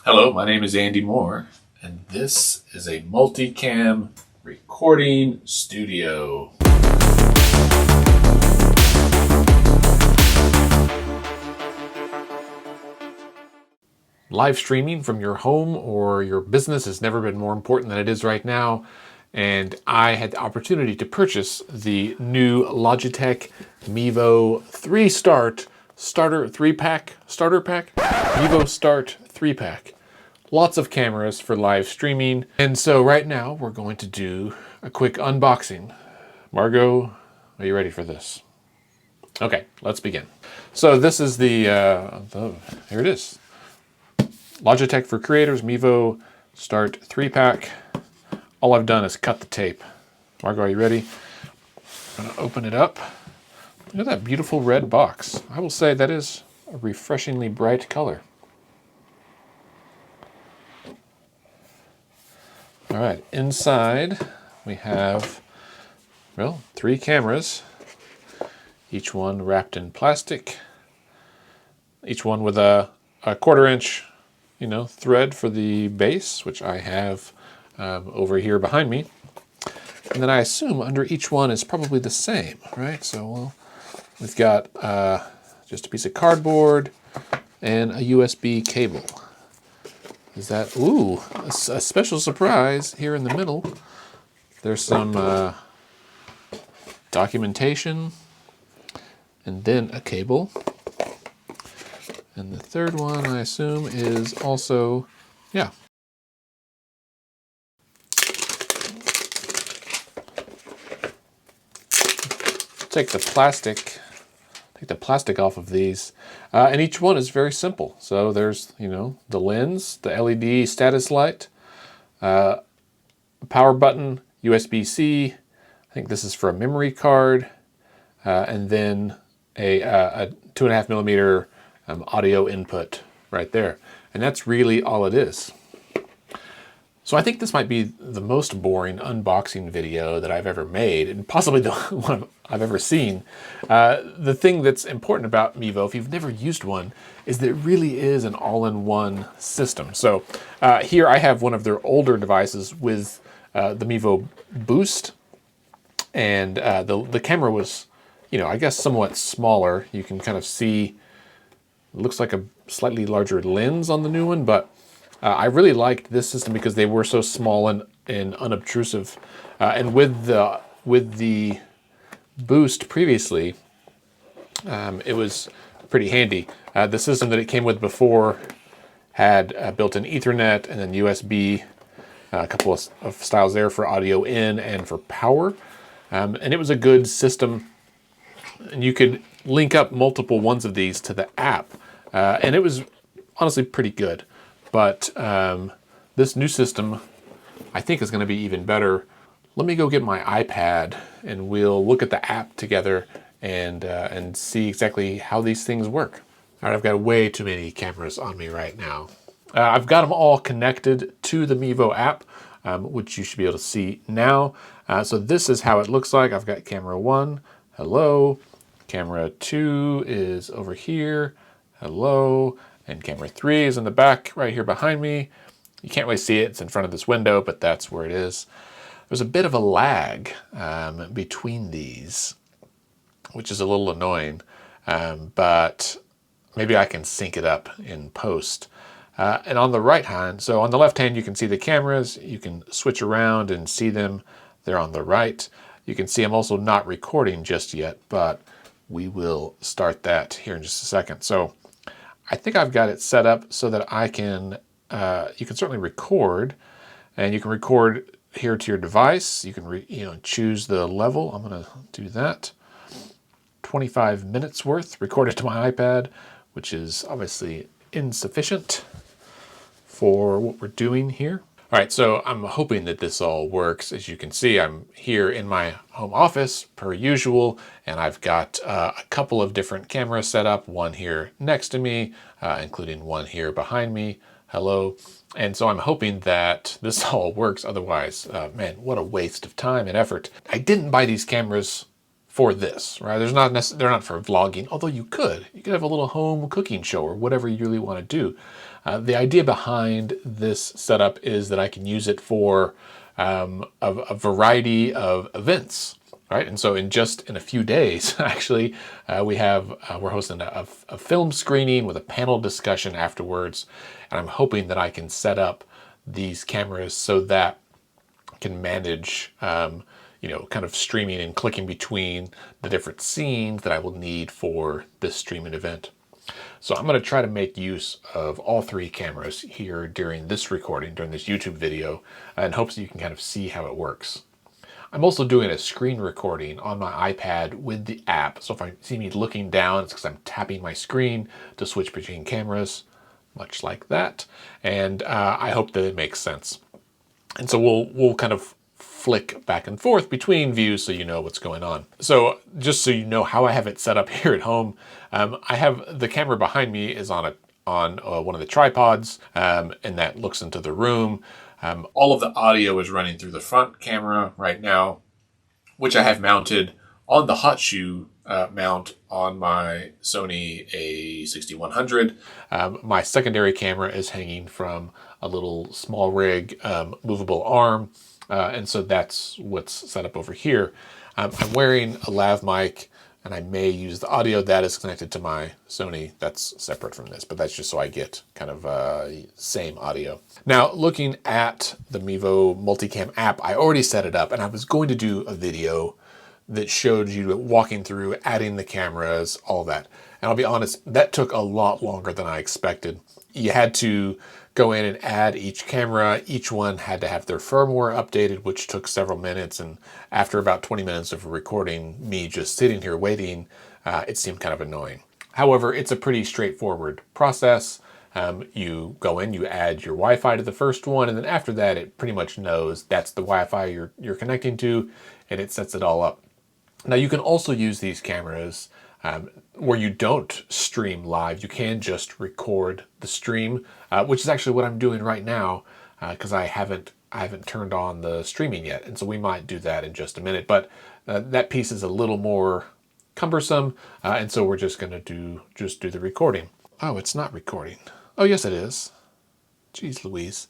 Hello, my name is Andy Moore, and this is a multicam recording studio. Live streaming from your home or your business has never been more important than it is right now, and I had the opportunity to purchase the new Logitech Mevo 3 Starter 3-pack, Mevo Start 3-pack. Lots of cameras for live streaming. And so right now we're going to do a quick unboxing. Margot, are you ready for this? Okay, let's begin. So this is here it is. Logitech for Creators Mevo Start 3-pack. All I've done is cut the tape. Margot, are you ready? I'm gonna open it up. Look at that beautiful red box. I will say that is a refreshingly bright color. All right, inside we have, well, 3 cameras, each one wrapped in plastic, each one with a 1/4 inch, thread for the base, which I have over here behind me. And then I assume under each one is probably the same, right? So we've got just a piece of cardboard and a USB cable. Is that, ooh, a special surprise here in the middle. There's some documentation and then a cable. And the third one, I assume, is also, yeah. Take the plastic off of these. And each one is very simple. So there's, the lens, the LED status light, power button, USB-C. I think this is for a memory card, and then a 2.5 millimeter audio input right there. And that's really all it is. So I think this might be the most boring unboxing video that I've ever made, and possibly the one I've ever seen. The thing that's important about Mevo, if you've never used one, is that it really is an all-in-one system. So here I have one of their older devices with the Mevo Boost, and the camera was, I guess somewhat smaller. You can kind of see, it looks like a slightly larger lens on the new one, but I really liked this system because they were so small and unobtrusive. And with the Boost previously, it was pretty handy. The system that it came with before had built-in Ethernet and then USB, a couple of styles there for audio in and for power. And it was a good system. And you could link up multiple ones of these to the app. And it was honestly pretty good. But this new system, I think, is going to be even better. Let me go get my iPad and we'll look at the app together and see exactly how these things work. All right, I've got way too many cameras on me right now. I've got them all connected to the Mevo app, which you should be able to see now. So this is how it looks like. I've got camera 1, hello. Camera 2 is over here, hello. And camera 3 is in the back right here behind me. You can't really see it, it's in front of this window, but that's where it is. There's a bit of a lag between these, which is a little annoying, but maybe I can sync it up in post. And on the right hand, so on the left hand, you can see the cameras. You can switch around and see them. They're on the right. You can see I'm also not recording just yet, but we will start that here in just a second. So I think I've got it set up so that I can, you can certainly record, and you can record here to your device. You can, choose the level. I'm going to do that. 25 minutes worth recorded to my iPad, which is obviously insufficient for what we're doing here. All right, so I'm hoping that this all works. As you can see, I'm here in my home office per usual, and I've got a couple of different cameras set up, one here next to me, including one here behind me. Hello. And so I'm hoping that this all works. Otherwise, man, what a waste of time and effort. I didn't buy these cameras for this, right? They're not for vlogging, although you could have a little home cooking show or whatever you really want to do. The idea behind this setup is that I can use it for a variety of events, right? And so in a few days, actually, we're hosting a film screening with a panel discussion afterwards, and I'm hoping that I can set up these cameras so that I can manage, kind of streaming and clicking between the different scenes that I will need for this streaming event. So I'm going to try to make use of all three cameras here during this recording, during this YouTube video, in hopes that you can kind of see how it works. I'm also doing a screen recording on my iPad with the app. So if I see me looking down, it's because I'm tapping my screen to switch between cameras, much like that. And I hope that it makes sense. And so we'll kind of flick back and forth between views so you know what's going on. So just so you know how I have it set up here at home, I have the camera behind me is on one of the tripods, and that looks into the room. All of the audio is running through the front camera right now, which I have mounted on the hot shoe mount on my Sony a6100. My secondary camera is hanging from a little small rig movable arm, and so that's what's set up over here. I'm wearing a lav mic, and I may use the audio that is connected to my Sony. That's separate from this, but that's just so I get kind of same audio. Now, looking at the Mevo Multicam app, I already set it up, and I was going to do a video that showed you walking through, adding the cameras, all that. And I'll be honest, that took a lot longer than I expected. You had to go in and add each camera. Each one had to have their firmware updated, which took several minutes. And after about 20 minutes of recording me just sitting here waiting, it seemed kind of annoying. However, it's a pretty straightforward process. You go in, you add your Wi-Fi to the first one, and then after that, it pretty much knows that's the Wi-Fi you're connecting to, and it sets it all up. Now, you can also use these cameras where you don't stream live. You can just record the stream, which is actually what I'm doing right now because I haven't turned on the streaming yet, and so we might do that in just a minute. But that piece is a little more cumbersome, and so we're just going to do the recording. Oh, it's not recording. Oh, yes, it is. Jeez Louise,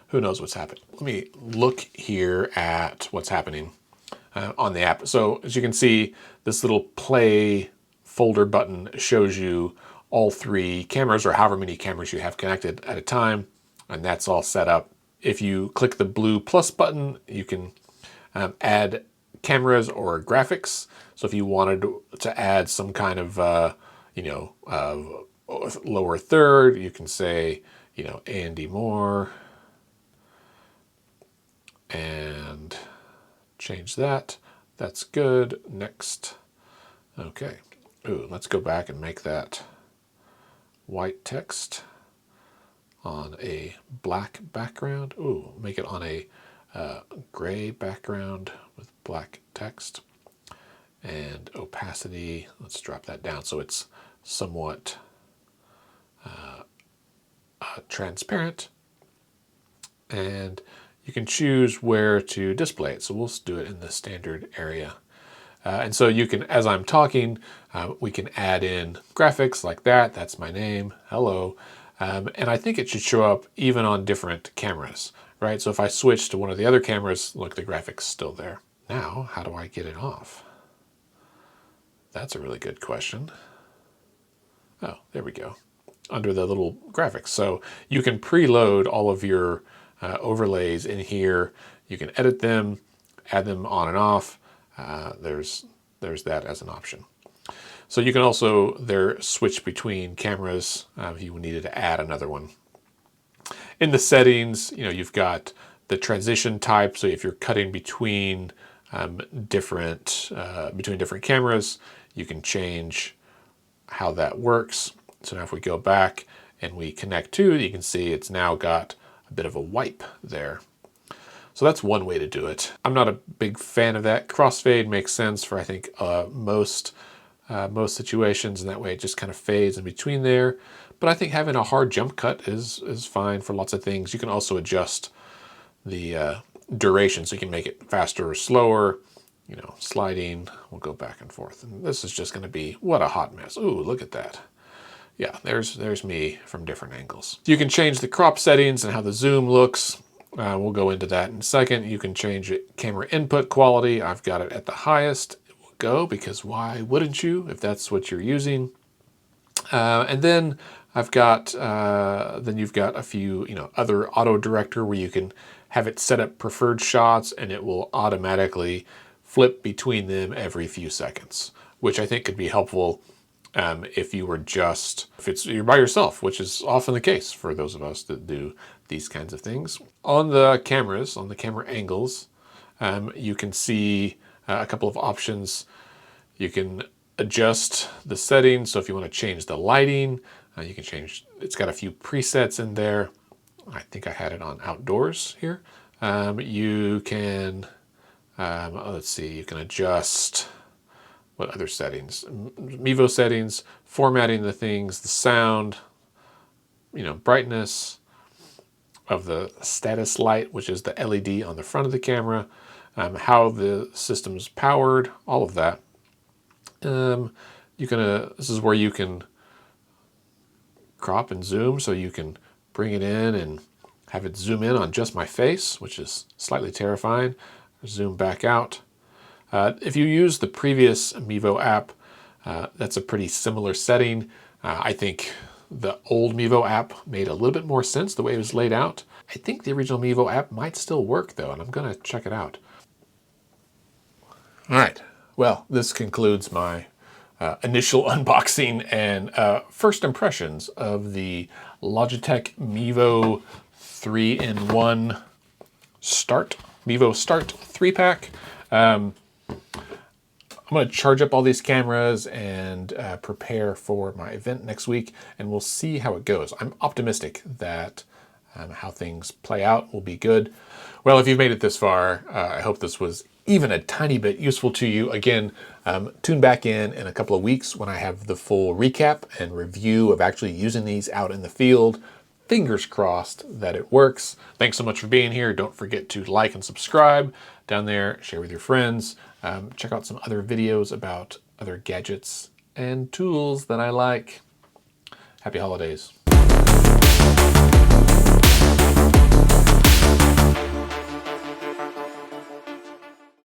who knows what's happened? Let me look here at what's happening on the app. So as you can see, this little play folder button shows you all three cameras, or however many cameras you have connected at a time, and that's all set up. If you click the blue plus button, you can add cameras or graphics. So if you wanted to add some kind of lower third, you can say Andy Moore and change that. That's good. Next. Okay. Ooh, let's go back and make that white text on a black background. Ooh, make it on a gray background with black text. And opacity, let's drop that down so it's somewhat transparent. And you can choose where to display it. So we'll do it in the standard area. And so you can, as I'm talking, we can add in graphics like that. That's my name. Hello. And I think it should show up even on different cameras, right? So if I switch to one of the other cameras, look, the graphics still there. Now, how do I get it off? That's a really good question. Oh, there we go. Under the little graphics. So you can preload all of your overlays in here. You can edit them, add them on and off. There's that as an option. So you can also switch between cameras if you needed to add another one. In the settings, you've got the transition type. So if you're cutting between different cameras, you can change how that works. So now if we go back and we connect to it, you can see it's now got a bit of a wipe there. So that's one way to do it. I'm not a big fan of that. Crossfade makes sense for, I think, most situations, and that way it just kind of fades in between there. But I think having a hard jump cut is fine for lots of things. You can also adjust the duration, so you can make it faster or slower. Sliding, we'll go back and forth. And this is just going to be, what a hot mess. Ooh, look at that. Yeah, there's me from different angles. You can change the crop settings and how the zoom looks. We'll go into that in a second. You can change it, camera input quality. I've got it at the highest. It will go because why wouldn't you if that's what you're using? And then I've got then you've got a few other auto director where you can have it set up preferred shots and it will automatically flip between them every few seconds, which I think could be helpful if you're by yourself, which is often the case for those of us that do these kinds of things. On the cameras, on the camera angles, you can see a couple of options. You can adjust the settings. So if you want to change the lighting, you can change, it's got a few presets in there. I think I had it on outdoors here. You can, let's see, you can adjust what other settings? Mevo settings, formatting the things, the sound, brightness of the status light, which is the LED on the front of the camera, how the system's powered, all of that. This is where you can crop and zoom, so you can bring it in and have it zoom in on just my face, which is slightly terrifying. Zoom back out. If you use the previous Mevo app, that's a pretty similar setting. I think the old Mevo app made a little bit more sense the way it was laid out. I think the original Mevo app might still work though, and I'm going to check it out. All right, well, this concludes my initial unboxing and first impressions of the Logitech Mevo 3-in-1 Mevo Start 3-pack. I'm going to charge up all these cameras and prepare for my event next week, and we'll see how it goes. I'm optimistic that how things play out will be good. Well, if you've made it this far, I hope this was even a tiny bit useful to you. Again, tune back in a couple of weeks when I have the full recap and review of actually using these out in the field. Fingers crossed that it works. Thanks so much for being here. Don't forget to like and subscribe down there, share with your friends. Check out some other videos about other gadgets and tools that I like. Happy holidays.